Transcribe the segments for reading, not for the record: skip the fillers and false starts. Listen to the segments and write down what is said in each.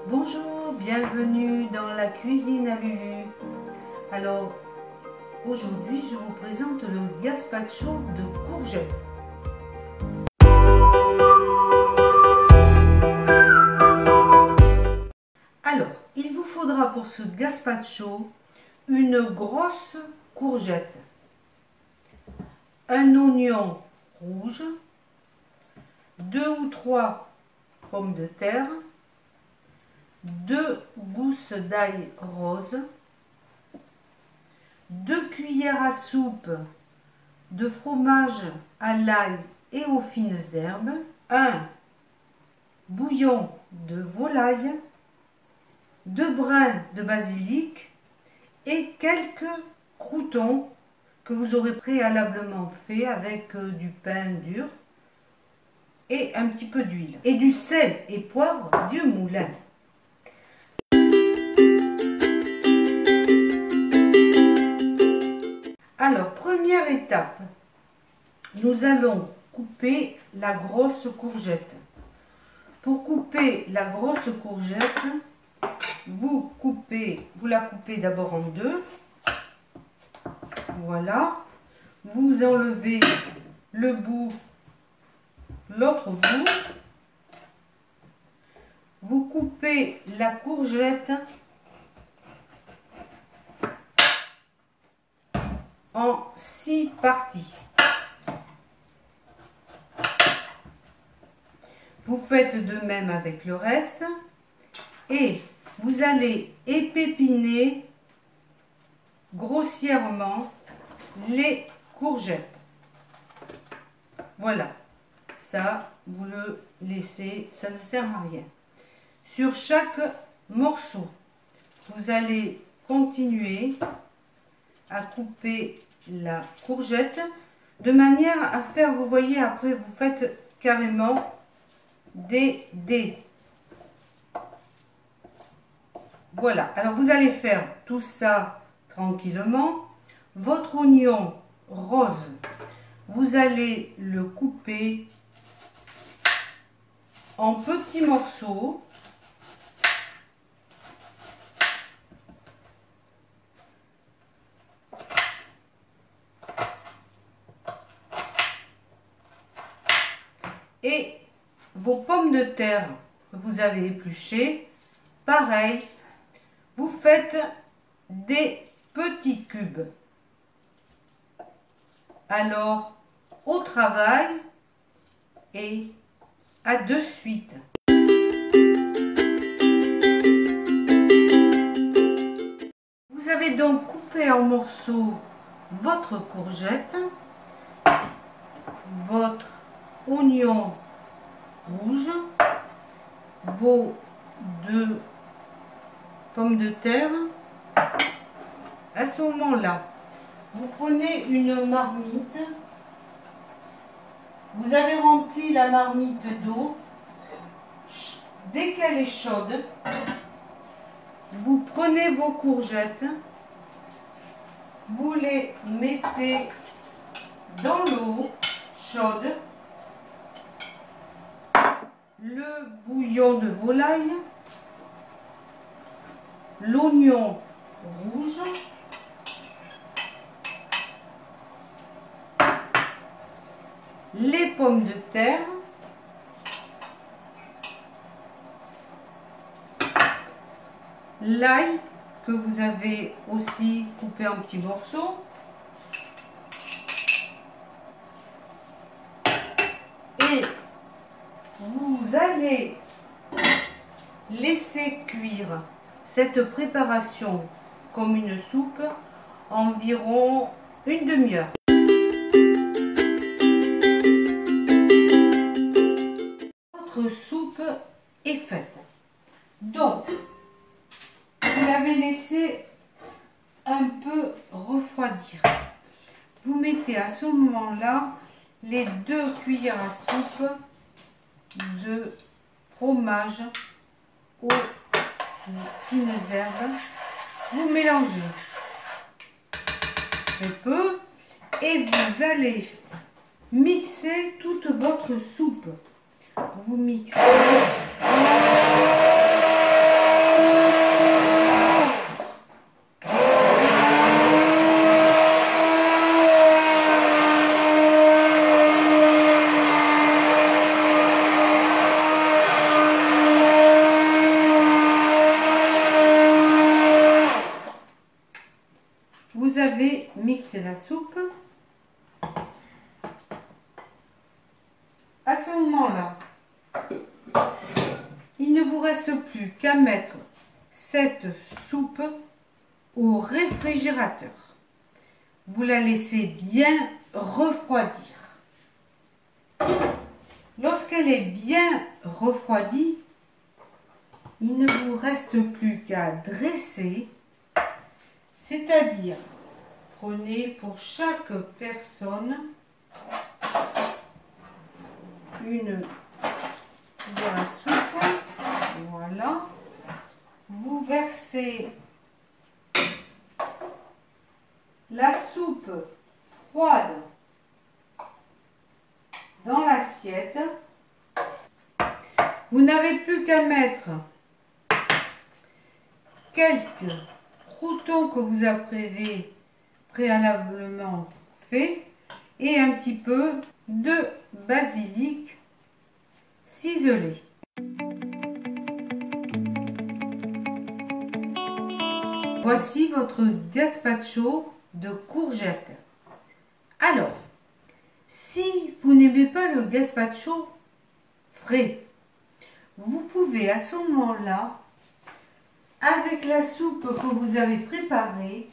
Bonjour, bienvenue dans la cuisine à Lulu. Alors, aujourd'hui, je vous présente le gazpacho de courgettes. Alors, il vous faudra pour ce gazpacho une grosse courgette, un oignon rouge, 2 ou 3 pommes de terre, 2 gousses d'ail rose, 2 cuillères à soupe de fromage à l'ail et aux fines herbes, un bouillon de volaille, 2 brins de basilic et quelques croûtons que vous aurez préalablement fait avec du pain dur et un petit peu d'huile et du sel et poivre du moulin. Alors, première étape, nous allons couper la grosse courgette. Pour couper la grosse courgette, vous la coupez d'abord en deux. Voilà. Vous enlevez le bout, l'autre bout. Vous coupez la courgette en 6 parties. Vous faites de même avec le reste et vous allez épépiner grossièrement les courgettes. Voilà, ça vous le laissez, ça ne sert à rien. Sur chaque morceau, vous allez continuer à couper la courgette de manière à faire, vous voyez, après vous faites carrément des dés. Voilà, alors vous allez faire tout ça tranquillement. Votre oignon rose, vous allez le couper en petits morceaux. Et vos pommes de terre que vous avez épluchées, pareil, vous faites des petits cubes. Alors, au travail et à de suite. Vous avez donc coupé en morceaux votre courgette, votre oignon rouge, vos 2 pommes de terre. À ce moment-là, vous prenez une marmite, vous avez rempli la marmite d'eau. Dès qu'elle est chaude, vous prenez vos courgettes, vous les mettez dans l'eau chaude, le bouillon de volaille, l'oignon rouge, les pommes de terre, l'ail que vous avez aussi coupé en petits morceaux, et vous allez laisser cuire cette préparation comme une soupe environ une demi-heure. Votre soupe est faite. Donc, vous l'avez laissé un peu refroidir. Vous mettez à ce moment-là les 2 cuillères à soupe de fromage aux fines herbes. Vous mélangez très peu et vous allez mixer toute votre soupe. Vous mixez À ce moment-là, il ne vous reste plus qu'à mettre cette soupe au réfrigérateur. Vous la laissez bien refroidir. Lorsqu'elle est bien refroidie, il ne vous reste plus qu'à dresser, c'est-à-dire prenez pour chaque personne une cuillère à soupe. Voilà. Vous versez la soupe froide dans l'assiette. Vous n'avez plus qu'à mettre quelques croûtons que vous avez préalablement fait et un petit peu de basilic ciselé. Voici votre gazpacho de courgettes. Alors, si vous n'aimez pas le gazpacho frais, vous pouvez à ce moment-là, avec la soupe que vous avez préparée,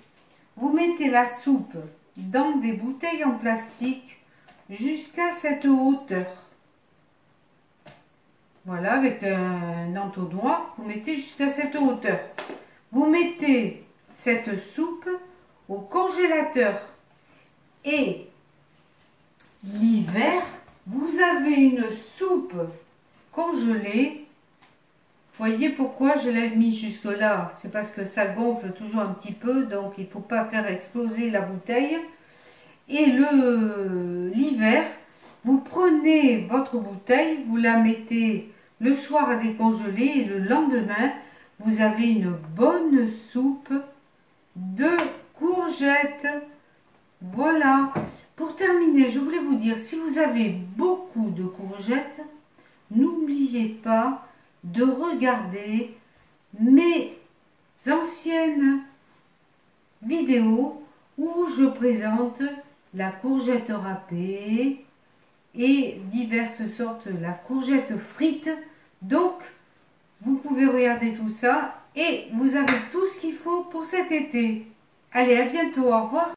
vous mettez la soupe dans des bouteilles en plastique jusqu'à cette hauteur. Voilà, avec un entonnoir, vous mettez jusqu'à cette hauteur. Vous mettez cette soupe au congélateur. Et l'hiver, vous avez une soupe congelée. Voyez pourquoi je l'ai mis jusque là. C'est parce que ça gonfle toujours un petit peu, donc il ne faut pas faire exploser la bouteille. Et l'hiver, vous prenez votre bouteille, vous la mettez le soir à décongeler et le lendemain, vous avez une bonne soupe de courgettes. Voilà. Pour terminer, je voulais vous dire, si vous avez beaucoup de courgettes, n'oubliez pas de regarder mes anciennes vidéos où je présente la courgette râpée et diverses sortes de la courgette frite. Donc, vous pouvez regarder tout ça et vous avez tout ce qu'il faut pour cet été. Allez, à bientôt, au revoir.